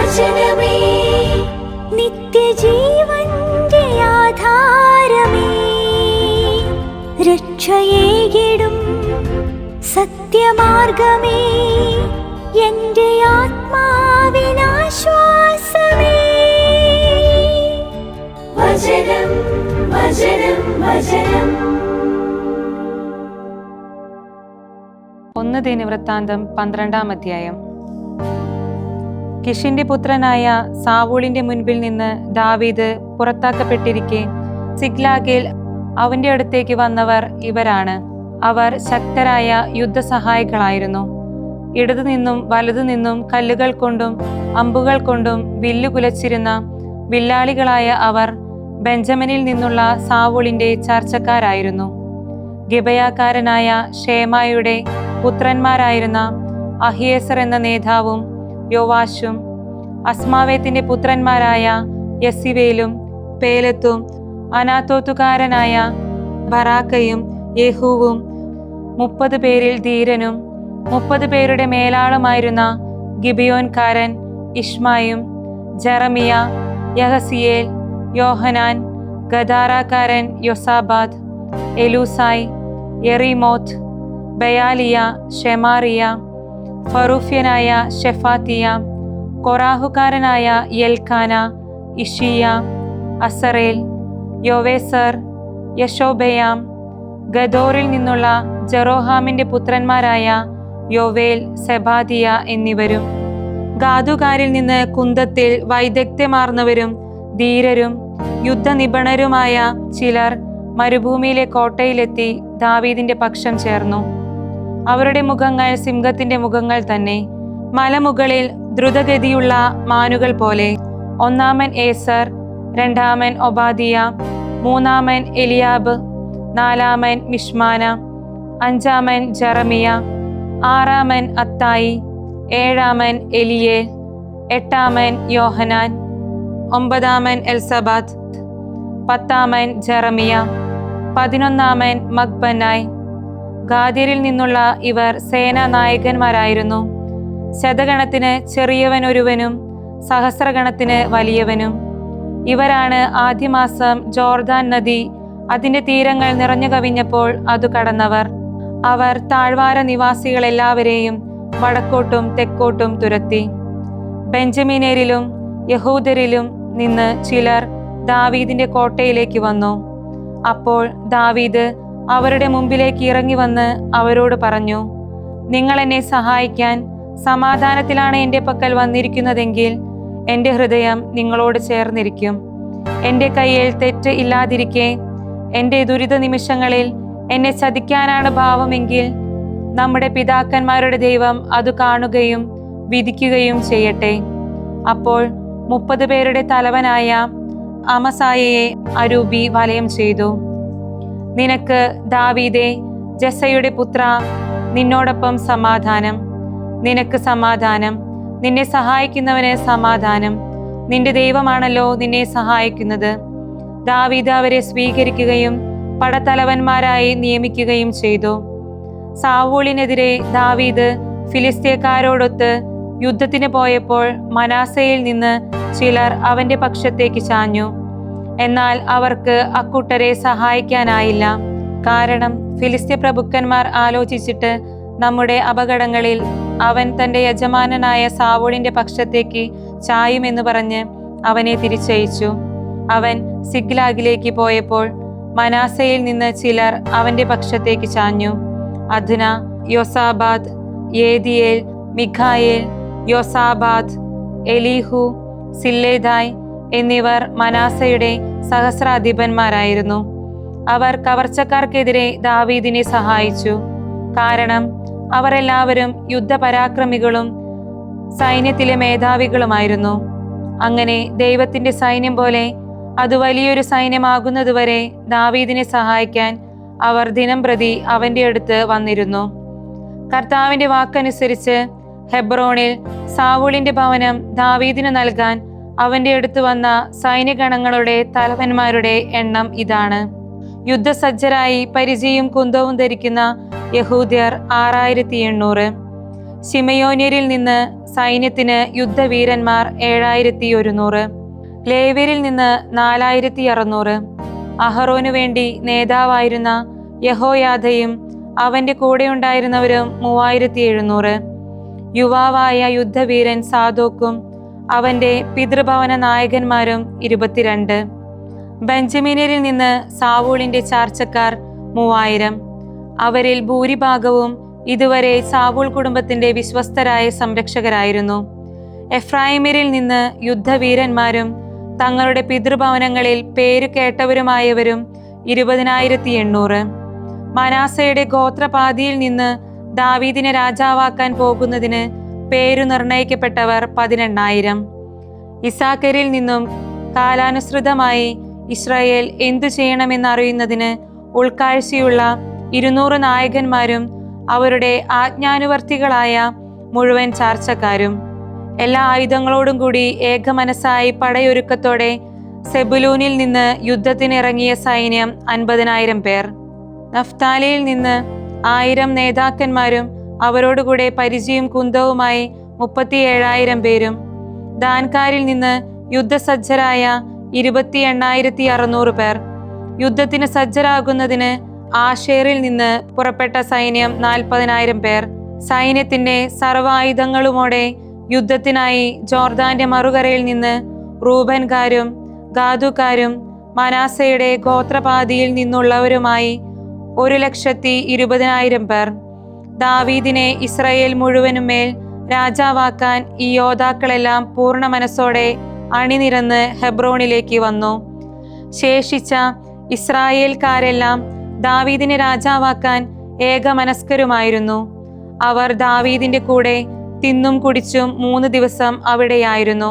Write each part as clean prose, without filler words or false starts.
വചനമേ നിത്യജീവന്റെ ആധാരമേ, രക്ഷയേകിടും സത്യമാർഗമേ, എന്റെ ആത്മാവിനാശ്വാസമേ. വചനം വചനം വചനം. 1 ദിനവൃത്താന്തം 12-ാം അധ്യായം. കിഷിന്റെ പുത്രനായ സാവൂളിന്റെ മുൻപിൽ നിന്ന് ദാവീദ് പുറത്താക്കപ്പെട്ടിരിക്കെ സിഗ്ലാഗിൽ അവന്റെ അടുത്തേക്ക് വന്നവർ ഇവരാണ്. അവർ ശക്തരായ യുദ്ധസഹായികളായിരുന്നു. ഇടതുനിന്നും വലതുനിന്നും കല്ലുകൾ കൊണ്ടും അമ്പുകൾ കൊണ്ടും വില്ലു കുലച്ചിരുന്ന വില്ലാളികളായ അവർ ബെഞ്ചമിനിൽ നിന്നുള്ള സാവൂളിന്റെ ചാർച്ചക്കാരായിരുന്നു. ഗിബയാക്കാരനായ ഷേമായുടെ പുത്രന്മാരായിരുന്ന അഹിയേസർ എന്ന നേതാവും യോവാശും, അസ്മാവേത്തിന്റെ പുത്രന്മാരായ യസിവേലും പേലത്തും, അനാത്തോത്തുകാരനായ ബറാക്കയും യേഹൂവും, 30 പേരിൽ ധീരനും 30 പേരുടെ മേലാളുമായിരുന്ന ഗിബിയോൻകാരൻ ഇഷ്മായും, ജെറമിയ, യഹസിയേൽ, യോഹനാൻ, ഗദാറാക്കാരൻ യൊസാബാദ്, എലൂസായ്, യെറീമോത്ത്, ബയാലിയ, ഷെമാറിയ, ഫറൂഫ്യനായ ഷെഫാത്തിയ, കൊറാഹുകാരനായ യെൽക്കാന, ഇഷിയ, അസറേൽ, യോവേസർ, യശോബയാം, ഗദോറിൽ നിന്നുള്ള ജെറോഹാമിന്റെ പുത്രന്മാരായ യോവേൽ, സെബാദിയ എന്നിവരും, ഗാദുകാരിൽ നിന്ന് കുന്തത്തിൽ വൈദഗ്ധ്യമാർന്നവരും ധീരരും യുദ്ധനിപുണരുമായ ചിലർ മരുഭൂമിയിലെ കോട്ടയിലെത്തി ദാവീദിന്റെ പക്ഷം ചേർന്നു. അവരുടെ മുഖങ്ങൾ സിംഹത്തിന്റെ മുഖങ്ങൾ തന്നെ, മലമുകളിൽ ദ്രുതഗതിയുള്ള മാനുകൾ പോലെ. ഒന്നാമൻ ഏസർ, രണ്ടാമൻ ഒബാദിയ, മൂന്നാമൻ എലിയാബ്, നാലാമൻ മിഷ്മാന, അഞ്ചാമൻ ജെറമിയ, ആറാമൻ അത്തായി, ഏഴാമൻ എലിയേൽ, എട്ടാമൻ യോഹനാൻ, ഒമ്പതാമൻ എൽസബാത്ത്, പത്താമൻ ജെറമിയ, 11ആമൻ മഗ്ബനായ്. ഗാദ്യരിൽ നിന്നുള്ള ഇവർ സേനാ നായകന്മാരായിരുന്നു. ശതഗണത്തിന് ചെറിയവൻ ഒരുവനും സഹസ്രഗണത്തിന് വലിയവനും. ഇവരാണ് ആദ്യമാസം ജോർദാൻ നദി അതിന്റെ തീരങ്ങൾ നിറഞ്ഞു കവിഞ്ഞപ്പോൾ അത് കടന്നവർ. അവർ താഴ്വാര നിവാസികളെല്ലാവരെയും വടക്കോട്ടും തെക്കോട്ടും തുരത്തി. ബെഞ്ചമിനേരിലും യഹൂദരിലും നിന്ന് ചിലർ ദാവീദിന്റെ കോട്ടയിലേക്ക് വന്നു. അപ്പോൾ ദാവീദ് അവരുടെ മുമ്പിലേക്ക് ഇറങ്ങി വന്ന് അവരോട് പറഞ്ഞു, നിങ്ങൾ എന്നെ സഹായിക്കാൻ സമാധാനത്തിലാണ് എൻ്റെ പക്കൽ വന്നിരിക്കുന്നതെങ്കിൽ എൻ്റെ ഹൃദയം നിങ്ങളോട് ചേർന്നിരിക്കും. എൻ്റെ കയ്യിൽ തെറ്റ് ഇല്ലാതിരിക്കെ എൻ്റെ ദുരിത നിമിഷങ്ങളിൽ എന്നെ ചതിക്കാനാണ് ഭാവമെങ്കിൽ നമ്മുടെ പിതാക്കന്മാരുടെ ദൈവം അത് കാണുകയും വിധിക്കുകയും ചെയ്യട്ടെ. അപ്പോൾ 30 പേരുടെ തലവനായ അമസായയെ അരൂബി വലയം ചെയ്തു. നിനക്ക് ദാവീദേ, ജെസയുടെ പുത്ര, നിന്നോടൊപ്പം സമാധാനം. നിനക്ക് സമാധാനം. നിന്നെ സഹായിക്കുന്നവന് സമാധാനം. നിന്റെ ദൈവമാണല്ലോ നിന്നെ സഹായിക്കുന്നത്. ദാവീദ് അവരെ സ്വീകരിക്കുകയും പടത്തലവന്മാരായി നിയമിക്കുകയും ചെയ്തു. സാവൂളിനെതിരെ ദാവീദ് ഫിലിസ്ത്യക്കാരോടൊത്ത് യുദ്ധത്തിന് പോയപ്പോൾ മനാസയിൽ നിന്ന് ചിലർ അവന്റെ പക്ഷത്തേക്ക് ചാഞ്ഞു. എന്നാൽ അവർക്ക് അക്കൂട്ടരെ സഹായിക്കാനായില്ല. കാരണം ഫിലിസ്ത്യ പ്രഭുക്കന്മാർ ആലോചിച്ചിട്ട് നമ്മുടെ അപകടങ്ങളിൽ അവൻ തന്റെ യജമാനനായ സാവൂളിന്റെ പക്ഷത്തേക്ക് ചായുമെന്ന് പറഞ്ഞ് അവനെ തിരിച്ചയച്ചു. അവൻ സിഗ്ലാഗിലേക്ക് പോയപ്പോൾ മനാസയിൽ നിന്ന് ചിലർ അവന്റെ പക്ഷത്തേക്ക് ചാഞ്ഞു. അദ്ന, യോസാബാദ്, യേദിയേൽ, മിഖായേൽ, യോസാബാദ്, എലീഹു, സില്ലേദായ് എന്നിവർ മനാസയുടെ സഹസ്രാധിപന്മാരായിരുന്നു. അവർ കവർച്ചക്കാർക്കെതിരെ ദാവീദിനെ സഹായിച്ചു. കാരണം അവർ എല്ലാവരും യുദ്ധപരാക്രമികളും സൈന്യത്തിലെ മേധാവികളുമായിരുന്നു. അങ്ങനെ ദൈവത്തിന്റെ സൈന്യം പോലെ അത് വലിയൊരു സൈന്യമാകുന്നതുവരെ ദാവീദിനെ സഹായിക്കാൻ അവർ ദിനംപ്രതി അവന്റെ അടുത്ത് വന്നിരുന്നു. കർത്താവിന്റെ വാക്കനുസരിച്ച് ഹെബ്രോണിൽ സാവൂളിന്റെ ഭവനം ദാവീദിന് നൽകാൻ അവന്റെ അടുത്ത് വന്ന സൈന്യഗണങ്ങളുടെ തലവന്മാരുടെ എണ്ണം ഇതാണ്. യുദ്ധസജ്ജരായി പരിചയും കുന്തവും ധരിക്കുന്ന യഹൂദ്യർ 6800. ശിമയോന്യരിൽ നിന്ന് സൈന്യത്തിന് യുദ്ധവീരന്മാർ 7100, ലേവ്യരിൽ നിന്ന് 4600. അഹറോനു വേണ്ടി നേതാവായിരുന്ന യഹോയാദയും അവന്റെ കൂടെയുണ്ടായിരുന്നവരും 3700. യുവാവായ യുദ്ധവീരൻ സാദോക്കും അവന്റെ പിതൃഭവന നായകന്മാരും 22. ബെഞ്ചമിനിൽ നിന്ന് സാവൂളിന്റെ ചാർച്ചക്കാർ 3000. അവരിൽ ഭൂരിഭാഗവും ഇതുവരെ സാവൂൾ കുടുംബത്തിന്റെ വിശ്വസ്തരായ സംരക്ഷകരായിരുന്നു. എഫ്രായിമ്യരിൽ നിന്ന് യുദ്ധവീരന്മാരും തങ്ങളുടെ പിതൃഭവനങ്ങളിൽ പേരു കേട്ടവരുമായവരും 20800. മനാസയുടെ ഗോത്രപാതിയിൽ നിന്ന് ദാവീദിനെ രാജാവാക്കാൻ പോകുന്നതിന് പേരു നിർണയിക്കപ്പെട്ടവർ 18000. ഇസാക്കരിൽ നിന്നും കാലാനുസൃതമായി ഇസ്രായേൽ എന്തു ചെയ്യണമെന്നറിയുന്നതിന് ഉൾക്കാഴ്ചയുള്ള 200 നായകന്മാരും അവരുടെ ആജ്ഞാനുവർത്തികളായ മുഴുവൻ ചാർച്ചക്കാരും. എല്ലാ ആയുധങ്ങളോടും കൂടി ഏകമനസ്സായി പടയൊരുക്കത്തോടെ സെബുലൂനിൽ നിന്ന് യുദ്ധത്തിനിറങ്ങിയ സൈന്യം 50,000 പേർ. നഫ്താലിയിൽ നിന്ന് 1000 നേതാക്കന്മാരും അവരോടുകൂടെ പരിചയും കുന്തവുമായി 37,000 പേരും. ദാൻകാരിൽ നിന്ന് യുദ്ധസജ്ജരായ 28,600 പേർ. യുദ്ധത്തിന് സജ്ജരാകുന്നതിന് ആഷേറിൽ നിന്ന് പുറപ്പെട്ട സൈന്യം 40,000 പേർ. സൈന്യത്തിന്റെ സർവായുധങ്ങളുമോടെ യുദ്ധത്തിനായി ജോർദാന്റെ മറുകരയിൽ നിന്ന് റൂബൻകാരും ഗാദുകാരും മനാസയുടെ ഗോത്രപാതിയിൽ നിന്നുള്ളവരുമായി 1,20,000 പേർ. ദാവീദിനെ ഇസ്രായേൽ മുഴുവനും മേൽ രാജാവാക്കാൻ ഈ യോദ്ധാക്കളെല്ലാം പൂർണ്ണ മനസ്സോടെ അണിനിരന്ന് ഹെബ്രോണിലേക്ക് വന്നു. ശേഷിച്ച ഇസ്രായേൽക്കാരെല്ലാം ദാവീദിനെ രാജാവാക്കാൻ ഏകമനസ്കരുമായിരുന്നു. അവർ ദാവീദിന്റെ കൂടെ തിന്നും കുടിച്ചും 3 ദിവസം അവിടെയായിരുന്നു.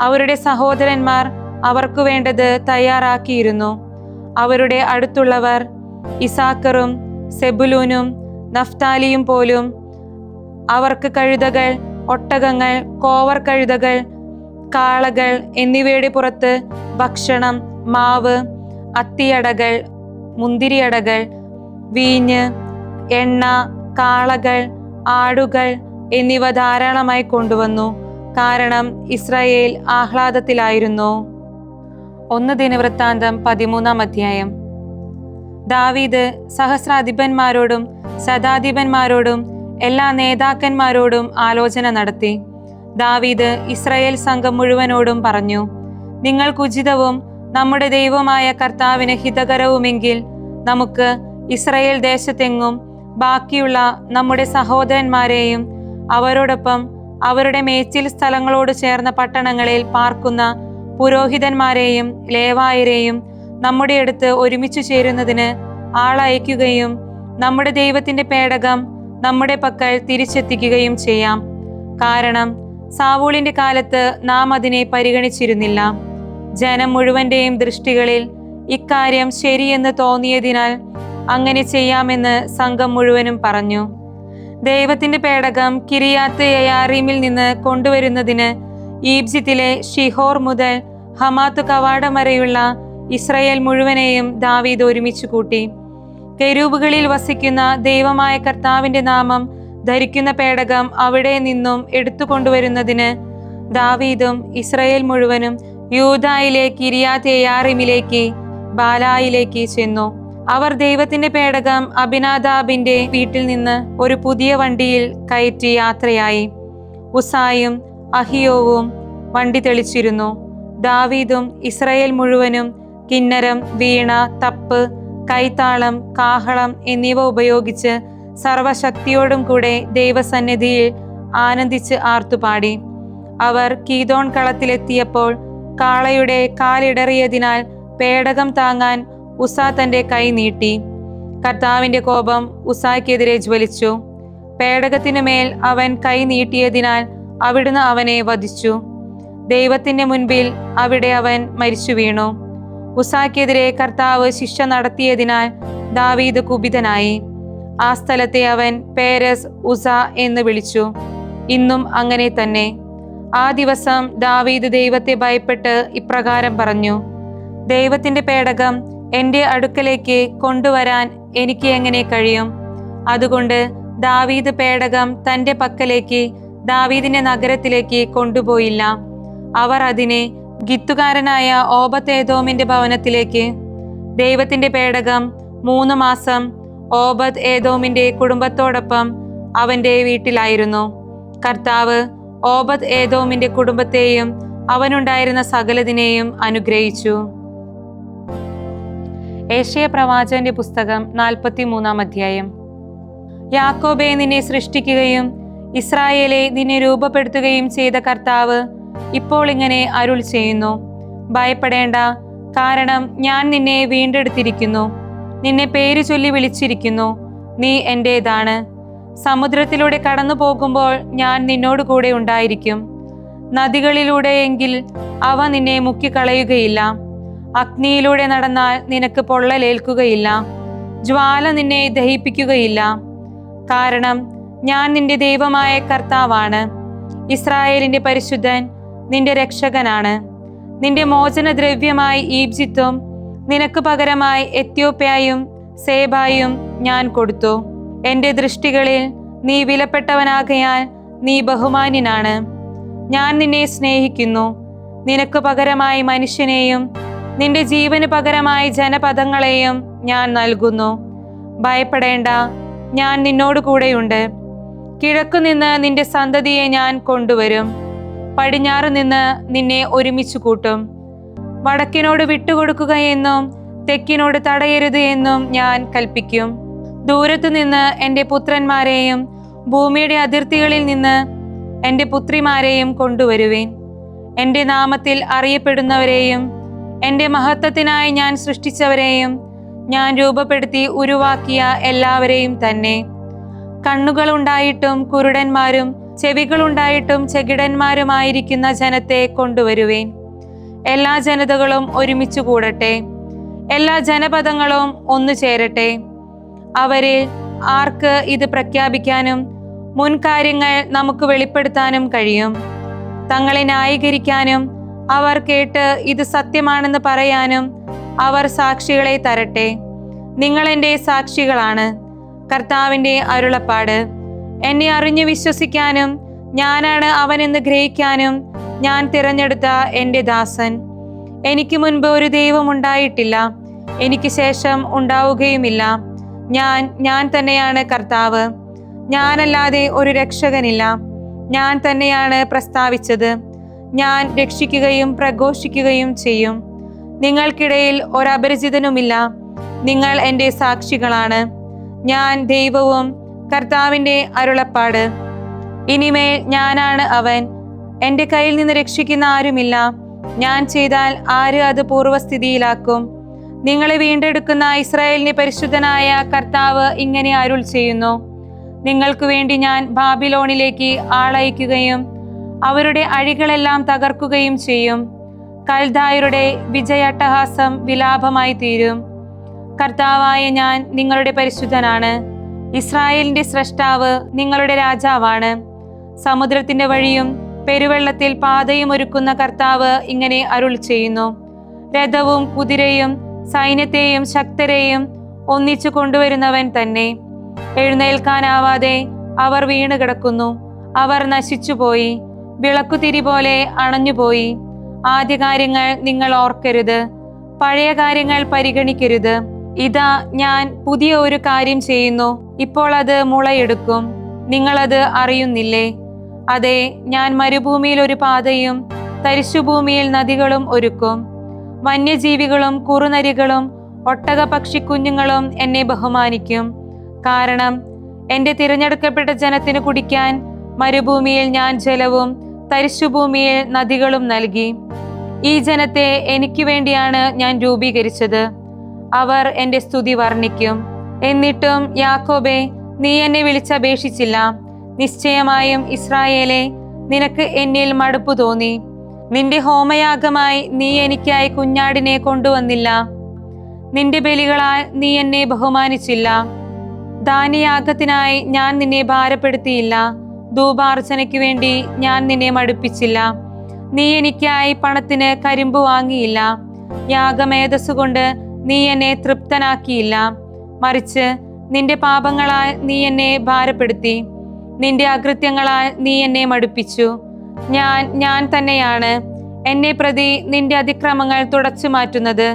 അവരുടെ സഹോദരന്മാർ അവർക്കു വേണ്ടത് തയ്യാറാക്കിയിരുന്നു. അവരുടെ അടുത്തുള്ളവർ ഇസാക്കറും സെബുലൂനും നഫ്താലിയും പോലും അവർക്ക് കഴുതകൾ, ഒട്ടകങ്ങൾ, കോവർ കഴുതകൾ, കാളകൾ എന്നിവയുടെ പുറത്ത് ഭക്ഷണം, മാവ്, അത്തിയടകൾ, മുന്തിരിയടകൾ, വീഞ്ഞ്, എണ്ണ, കാളകൾ, ആടുകൾ എന്നിവ ധാരാളമായി കൊണ്ടുവന്നു. കാരണം ഇസ്രായേൽ ആഹ്ലാദത്തിലായിരുന്നു. 1 ദിനവൃത്താന്തം 13-ാം അധ്യായം. ദാവീദ് സഹസ്രാധിപന്മാരോടും ശതാധിപന്മാരോടും എല്ലാ നേതാക്കന്മാരോടും ആലോചന നടത്തി. ദാവീദ് ഇസ്രായേൽ സംഘം മുഴുവനോടും പറഞ്ഞു, നിങ്ങൾക്ക് ഉചിതവും നമ്മുടെ ദൈവമായ കർത്താവിന് ഹിതകരവുമെങ്കിൽ നമുക്ക് ഇസ്രായേൽ ദേശത്തെങ്ങും ബാക്കിയുള്ള നമ്മുടെ സഹോദരന്മാരെയും അവരോടൊപ്പം അവരുടെ മേച്ചിൽ സ്ഥലങ്ങളോട് ചേർന്ന പട്ടണങ്ങളിൽ പാർക്കുന്ന പുരോഹിതന്മാരെയും ലേവായരെയും നമ്മുടെ അടുത്ത് ഒരുമിച്ചു ചേരുന്നതിന് ആളയക്കുകയും നമ്മുടെ ദൈവത്തിന്റെ പേടകം നമ്മുടെ പക്കൽ തിരിച്ചെത്തിക്കുകയും ചെയ്യാം. കാരണം സാവൂളിന്റെ കാലത്ത് നാം അതിനെ പരിഗണിച്ചിരുന്നില്ല. ജനം മുഴുവന്റെയും ദൃഷ്ടികളിൽ ഇക്കാര്യം ശരിയെന്ന് തോന്നിയതിനാൽ അങ്ങനെ ചെയ്യാമെന്ന് സംഘം മുഴുവനും പറഞ്ഞു. ദൈവത്തിന്റെ പേടകം കിരിയാത്ത് യയാറീമിൽ നിന്ന് കൊണ്ടുവരുന്നതിന് ഈജിപ്തിലെ ഷിഹോർ മുതൽ ഹമാത്ത് കവാടം വരെയുള്ള ഇസ്രായേൽ മുഴുവനെയും ദാവീദ് ഒരുമിച്ച് കൂട്ടി. കെരൂബുകളിൽ വസിക്കുന്ന ദൈവമായ കർത്താവിന്റെ നാമം ധരിക്കുന്ന പേടകം അവിടെ നിന്നും എടുത്തുകൊണ്ടുവരുന്നതിന് ദാവീദും ഇസ്രായേൽ മുഴുവനും യൂദായിലെ കിരിയാത്ത് യയാറീമിലേക്ക് ബാലായിലേക്ക് ചെന്നു. അവർ ദൈവത്തിന്റെ പേടകം അബിനാദാബിന്റെ വീട്ടിൽ നിന്ന് ഒരു പുതിയ വണ്ടിയിൽ കയറ്റി യാത്രയായി. ഉസായും അഹിയോവും വണ്ടി തെളിച്ചിരുന്നു. ദാവീദും ഇസ്രായേൽ മുഴുവനും കിന്നരം, വീണ, തപ്പ്, കൈത്താളം, കാഹളം എന്നിവ ഉപയോഗിച്ച് സർവശക്തിയോടും കൂടെ ദൈവസന്നിധിയിൽ ആനന്ദിച്ച് ആർത്തുപാടി. അവർ കീദോൺ കളത്തിലെത്തിയപ്പോൾ കാളയുടെ കാലിടറിയതിനാൽ പേടകം താങ്ങാൻ ഉസാ തന്റെ കൈ നീട്ടി. കർത്താവിന്റെ കോപം ഉസായ്ക്കെതിരെ ജ്വലിച്ചു. പേടകത്തിനു മേൽ അവൻ കൈ നീട്ടിയതിനാൽ അവിടുന്ന് അവനെ വധിച്ചു. ദൈവത്തിന്റെ മുൻപിൽ അവിടെ അവൻ മരിച്ചു വീണു. ഉസായ്ക്കെതിരെ കർത്താവ് ശിക്ഷ നടത്തിയതിനാൽ ദാവീദ് കുപിതനായി. ആ സ്ഥലത്തെ അവൻ പേരസ് ഉസ എന്ന് വിളിച്ചു. ഇന്നും അങ്ങനെ തന്നെ. ആ ദിവസം ദാവീദ് ദൈവത്തെ ഭയപ്പെട്ട് ഇപ്രകാരം പറഞ്ഞു: ദൈവത്തിന്റെ പേടകം എന്റെ അടുക്കലേക്ക് കൊണ്ടുവരാൻ എനിക്ക് എങ്ങനെ കഴിയും? അതുകൊണ്ട് ദാവീദ് പേടകം തന്റെ പക്കലേക്ക് ദാവീദിന്റെ നഗരത്തിലേക്ക് കൊണ്ടുപോയില്ല. അവർ അതിനെ ഗിത്തുകാരനായ ഓബദ്-ഏദോമിന്റെ ഭവനത്തിലേക്ക്. ദൈവത്തിന്റെ പേടകം 3 മാസം ഓബദ്-ഏദോമിന്റെ കുടുംബത്തോടൊപ്പം അവന്റെ വീട്ടിലായിരുന്നു. കർത്താവ് ഓബദ്-ഏദോമിന്റെ കുടുംബത്തെയും അവനുണ്ടായിരുന്ന സകലതിനെയും അനുഗ്രഹിച്ചു. ഏശയ്യാ പ്രവാചകന്റെ പുസ്തകം 43-ാം അധ്യായം. യാക്കോബേ, നിന്നെ സൃഷ്ടിക്കുകയും ഇസ്രായേലെ നിന്നെ രൂപപ്പെടുത്തുകയും ചെയ്ത കർത്താവ് ഇപ്പോൾ ഇങ്ങനെ അരുൾ ചെയ്യുന്നു: ഭയപ്പെടേണ്ട, കാരണം ഞാൻ നിന്നെ വീണ്ടെടുത്തിരിക്കുന്നു. നിന്നെ പേര് ചൊല്ലി വിളിച്ചിരിക്കുന്നു. നീ എന്റേതാണ്. സമുദ്രത്തിലൂടെ കടന്നു പോകുമ്പോൾ ഞാൻ നിന്നോട് കൂടെ ഉണ്ടായിരിക്കും. നദികളിലൂടെയെങ്കിൽ അവ നിന്നെ മുക്കിക്കളയുകയില്ല. അഗ്നിയിലൂടെ നടന്നാൽ നിനക്ക് പൊള്ളലേൽക്കുകയില്ല. ജ്വാല നിന്നെ ദഹിപ്പിക്കുകയില്ല. കാരണം ഞാൻ നിന്റെ ദൈവമായ കർത്താവാണ്. ഇസ്രായേലിന്റെ പരിശുദ്ധൻ നിന്റെ രക്ഷകനാണ്. നിന്റെ മോചനദ്രവ്യമായി ഈജിപ്തും നിനക്ക് പകരമായി എത്യോപ്യയും സേബായും ഞാൻ കൊടുത്തു. എന്റെ ദൃഷ്ടികളിൽ നീ വിലപ്പെട്ടവനാകയാൽ നീ ബഹുമാന്യനാണ്. ഞാൻ നിന്നെ സ്നേഹിക്കുന്നു. നിനക്ക് പകരമായി മനുഷ്യനെയും നിന്റെ ജീവന് പകരമായി ജനപദങ്ങളെയും ഞാൻ നൽകുന്നു. ഭയപ്പെടേണ്ട, ഞാൻ നിന്നോട് കൂടെയുണ്ട്. കിഴക്കുനിന്ന് നിന്റെ സന്തതിയെ ഞാൻ കൊണ്ടുവരും. പടിഞ്ഞാറ് നിന്ന് നിന്നെ ഒരുമിച്ച് കൂട്ടും. വടക്കിനോട് വിട്ടുകൊടുക്കുകയെന്നും തെക്കിനോട് തടയരുത് എന്നും ഞാൻ കൽപ്പിക്കും. ദൂരത്തു നിന്ന് എൻ്റെ പുത്രന്മാരെയും ഭൂമിയുടെ അതിർത്തികളിൽ നിന്ന് എൻ്റെ പുത്രിമാരെയും കൊണ്ടുവരുവേൻ. എൻ്റെ നാമത്തിൽ അറിയപ്പെടുന്നവരെയും എൻ്റെ മഹത്വത്തിനായി ഞാൻ സൃഷ്ടിച്ചവരെയും ഞാൻ രൂപപ്പെടുത്തി ഉരുവാക്കിയ എല്ലാവരെയും തന്നെ. കണ്ണുകളുണ്ടായിട്ടും കുരുടന്മാരും ചെവികളുണ്ടായിട്ടും ചെകിടന്മാരുമായിരിക്കുന്ന ജനത്തെ കൊണ്ടുവരുവേൻ. എല്ലാ ജനതകളും ഒരുമിച്ച് കൂടട്ടെ. എല്ലാ ജനപദങ്ങളും ഒന്നു ചേരട്ടെ. അവരിൽ ആർക്ക് ഇത് പ്രഖ്യാപിക്കാനും മുൻകാര്യങ്ങൾ നമുക്ക് വെളിപ്പെടുത്താനും കഴിയും? തങ്ങളെ ന്യായീകരിക്കാനും അവർ കേട്ട് ഇത് സത്യമാണെന്ന് പറയാനും അവർ സാക്ഷികളെ തരട്ടെ. നിങ്ങൾ എൻ്റെ സാക്ഷികളാണ്. കർത്താവിൻ്റെ അരുളപ്പാട്. എന്നെ അറിഞ്ഞു വിശ്വസിക്കാനും ഞാനാണ് അവനെന്ന് ഗ്രഹിക്കാനും ഞാൻ തിരഞ്ഞെടുത്ത എൻ്റെ ദാസൻ. എനിക്ക് മുൻപ് ഒരു ദൈവം ഉണ്ടായിട്ടില്ല, എനിക്ക് ശേഷം ഉണ്ടാവുകയുമില്ല. ഞാൻ തന്നെയാണ് കർത്താവ്. ഞാനല്ലാതെ ഒരു രക്ഷകനില്ല. ഞാൻ തന്നെയാണ് പ്രസ്താവിച്ചത്. ഞാൻ രക്ഷിക്കുകയും പ്രഘോഷിക്കുകയും ചെയ്യും. നിങ്ങൾക്കിടയിൽ ഒരപരിചിതനുമില്ല. നിങ്ങൾ എൻ്റെ സാക്ഷികളാണ്. ഞാൻ ദൈവവും കർത്താവിൻ്റെ അരുളപ്പാട്. ഇനിമേൽ ഞാനാണ് അവൻ. എൻ്റെ കയ്യിൽ നിന്ന് രക്ഷിക്കുന്ന ആരുമില്ല. ഞാൻ ചെയ്താൽ ആര് അത് പൂർവ്വസ്ഥിതിയിലാക്കും? നിങ്ങളെ വീണ്ടെടുക്കുന്ന ഇസ്രായേലിന്റെ പരിശുദ്ധനായ കർത്താവ് ഇങ്ങനെ അരുൾ ചെയ്യുന്നു: നിങ്ങൾക്ക് വേണ്ടി ഞാൻ ബാബിലോണിലേക്ക് ആളയക്കുകയും അവരുടെ അഴികളെല്ലാം തകർക്കുകയും ചെയ്യും. കൽദായരുടെ വിജയാട്ടഹാസം വിലാപമായി തീരും. കർത്താവായ ഞാൻ നിങ്ങളുടെ പരിശുദ്ധനാണ്. ഇസ്രായേലിന്റെ സ്രഷ്ടാവ് നിങ്ങളുടെ രാജാവാണ്. സമുദ്രത്തിന്റെ വഴിയും പെരുവെള്ളത്തിൽ പാതയും ഒരുക്കുന്ന കർത്താവ് ഇങ്ങനെ അരുൾ ചെയ്യുന്നു: രഥവും കുതിരയും സൈന്യത്തെയും ശക്തരെയും ഒന്നിച്ചു കൊണ്ടുവരുന്നവൻ തന്നെ. എഴുന്നേൽക്കാനാവാതെ അവർ വീണ് കിടക്കുന്നു. അവർ നശിച്ചുപോയി, വിളക്കുതിരി പോലെ അണഞ്ഞുപോയി. ആദ്യകാര്യങ്ങൾ നിങ്ങൾ ഓർക്കരുത്, പഴയ കാര്യങ്ങൾ പരിഗണിക്കരുത്. ഇതാ, ഞാൻ പുതിയ ഒരു കാര്യം ചെയ്യുന്നു, ഇപ്പോൾ അത് മുളയെടുക്കും. നിങ്ങളത് അറിയുന്നില്ലേ? അതെ, ഞാൻ മരുഭൂമിയിൽ ഒരു പാതയും തരിശുഭൂമിയിൽ നദികളും ഒരുക്കും. വന്യജീവികളും കുറുനരികളും ഒട്ടക പക്ഷിക്കുഞ്ഞുങ്ങളും എന്നെ ബഹുമാനിക്കും. കാരണം എൻ്റെ തിരഞ്ഞെടുക്കപ്പെട്ട ജനത്തിന് കുടിക്കാൻ മരുഭൂമിയിൽ ഞാൻ ജലവും തരിശുഭൂമിയിൽ നദികളും നൽകി. ഈ ജനത്തെ എനിക്ക് വേണ്ടിയാണ് ഞാൻ രൂപീകരിച്ചത്. അവർ എൻ്റെ സ്തുതി വർണ്ണിക്കും. എന്നിട്ടും യാക്കോബേ, നീ എന്നെ വിളിച്ചപേക്ഷിച്ചില്ല. നിശ്ചയമായും ഇസ്രായേലേ, നിനക്ക് എന്നിൽ മടുപ്പു തോന്നി. നിന്റെ ഹോമയാഗമായി നീ എനിക്കായി കുഞ്ഞാടിനെ കൊണ്ടുവന്നില്ല. നിന്റെ ബലികളാൽ നീ എന്നെ ബഹുമാനിച്ചില്ല. ധാന്യയാഗത്തിനായി ഞാൻ നിന്നെ ഭാരപ്പെടുത്തിയില്ല. ധൂപാർച്ചനയ്ക്ക് വേണ്ടി ഞാൻ നിന്നെ മടുപ്പിച്ചില്ല. നീ എനിക്കായി പണത്തിന് കരിമ്പ് വാങ്ങിയില്ല. യാഗമേധസ്സുകൊണ്ട് നീ എന്നെ തൃപ്തനാക്കിയില്ല. മറിച്ച് നിന്റെ പാപങ്ങളാൽ നീ എന്നെ ഭാരപ്പെടുത്തി. നിന്റെ അകൃത്യങ്ങളാൽ നീ എന്നെ മടുപ്പിച്ചു. ഞാൻ തന്നെയാണ് എന്നെ പ്രതി നിന്റെ അതിക്രമങ്ങൾ തുടച്ചു മാറ്റുന്നത്.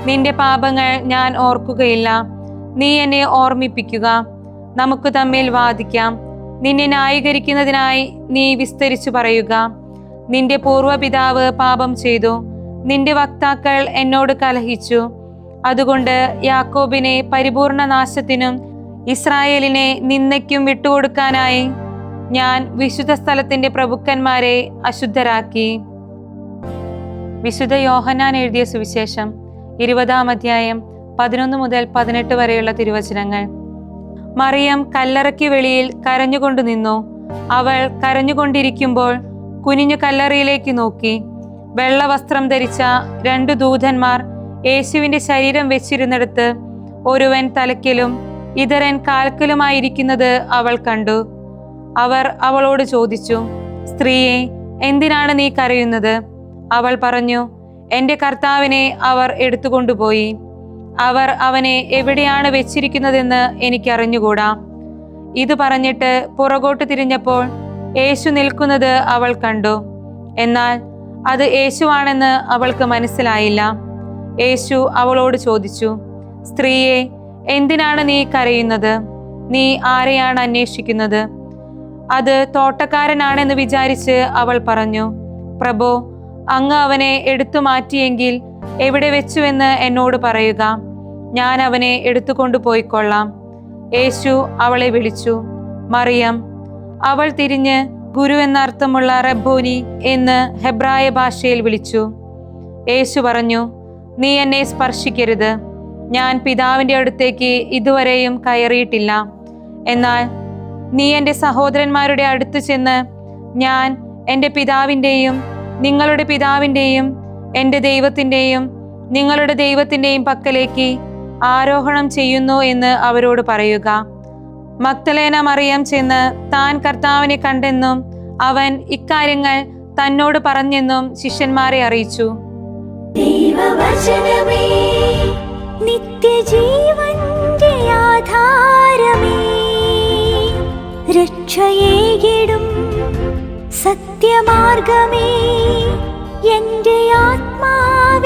നിന്റെ പാപങ്ങൾ ഞാൻ ഓർക്കുകയില്ല. നീ എന്നെ ഓർമ്മിപ്പിക്കുക. നമുക്ക് തമ്മിൽ വാദിക്കാം. നിന്നെ ന്യായീകരിക്കുന്നതിനായി നീ വിസ്തരിച്ചു പറയുക. നിന്റെ പൂർവ്വപിതാവ് പാപം ചെയ്തു. നിന്റെ വക്താക്കൾ എന്നോട് കലഹിച്ചു. അതുകൊണ്ട് യാക്കോബിനെ പരിപൂർണ നാശത്തിനും ഇസ്രായേലിനെ നിന്ദയ്ക്കും വിട്ടുകൊടുക്കാനായി ഞാൻ വിശുദ്ധ സ്ഥലത്തിന്റെ പ്രഭുക്കന്മാരെ അശുദ്ധരാക്കി. വിശുദ്ധ യോഹന്നാൻ എഴുതിയ സുവിശേഷം 20-ാം അധ്യായം 11 മുതൽ 18 വരെയുള്ള തിരുവചനങ്ങൾ. മറിയം കല്ലറയ്ക്ക് വെളിയിൽ കരഞ്ഞുകൊണ്ടു നിന്നു. അവൾ കരഞ്ഞുകൊണ്ടിരിക്കുമ്പോൾ കുനിഞ്ഞു കല്ലറയിലേക്ക് നോക്കി. വെള്ളവസ്ത്രം ധരിച്ച 2 ദൂതന്മാർ യേശുവിന്റെ ശരീരം വെച്ചിരുന്നിടത്ത് ഒരുവൻ തലയ്ക്കലും ഇതരൻ കാൽക്കലുമായിരിക്കുന്നത് അവൾ കണ്ടു. അവർ അവളോട് ചോദിച്ചു, സ്ത്രീയെ, എന്തിനാണ് നീ കരയുന്നത്? അവൾ പറഞ്ഞു, എന്റെ കർത്താവിനെ അവർ എടുത്തുകൊണ്ടുപോയി. അവർ അവനെ എവിടെയാണ് വെച്ചിരിക്കുന്നതെന്ന് എനിക്കറിഞ്ഞുകൂടാ. ഇത് പറഞ്ഞിട്ട് പുറകോട്ട് തിരിഞ്ഞപ്പോൾ യേശു നിൽക്കുന്നത് അവൾ കണ്ടു. എന്നാൽ അത് യേശുവാണെന്ന് അവൾക്ക് മനസ്സിലായില്ല. യേശു അവളോട് ചോദിച്ചു, സ്ത്രീയെ, എന്തിനാണ് നീ കരയുന്നത്? നീ ആരെയാണ് അന്വേഷിക്കുന്നത്? അത് തോട്ടക്കാരനാണെന്ന് വിചാരിച്ച് അവൾ പറഞ്ഞു, പ്രഭോ, അങ്ങ് അവനെ എടുത്തു മാറ്റിയെങ്കിൽ എവിടെ വെച്ചുവെന്ന് എന്നോട് പറയുക. ഞാൻ അവനെ എടുത്തുകൊണ്ടു പോയിക്കൊള്ളാം. യേശു അവളെ വിളിച്ചു, മറിയം. അവൾ തിരിഞ്ഞ് ഗുരു എന്നർത്ഥമുള്ള റബ്ബോനി എന്ന് ഹെബ്രായ ഭാഷയിൽ വിളിച്ചു. യേശു പറഞ്ഞു, നീ എന്നെ സ്പർശിക്കരുത്. ഞാൻ പിതാവിന്റെ അടുത്തേക്ക് ഇതുവരെയും കയറിയിട്ടില്ല. എന്നാൽ നീ എൻ്റെ സഹോദരന്മാരുടെ അടുത്ത് ചെന്ന്, ഞാൻ എൻ്റെ പിതാവിൻ്റെയും നിങ്ങളുടെ പിതാവിൻ്റെയും എൻ്റെ ദൈവത്തിൻ്റെയും നിങ്ങളുടെ ദൈവത്തിൻ്റെയും പക്കലേക്ക് ആരോഹണം ചെയ്യുന്നു എന്ന് അവരോട് പറയുക. മഗ്ദലേന മറിയം ചെന്ന് താൻ കർത്താവിനെ കണ്ടെന്നും അവൻ ഇക്കാര്യങ്ങൾ തന്നോട് പറഞ്ഞെന്നും ശിഷ്യന്മാരെ അറിയിച്ചു. ദൈവവചനമേ, നിത്യജീവന്റെ ആധാരമേ, രക്ഷയേകിടും സത്യമാർഗമേ, എന്റെ ആത്മാവിനാശ്വാസം.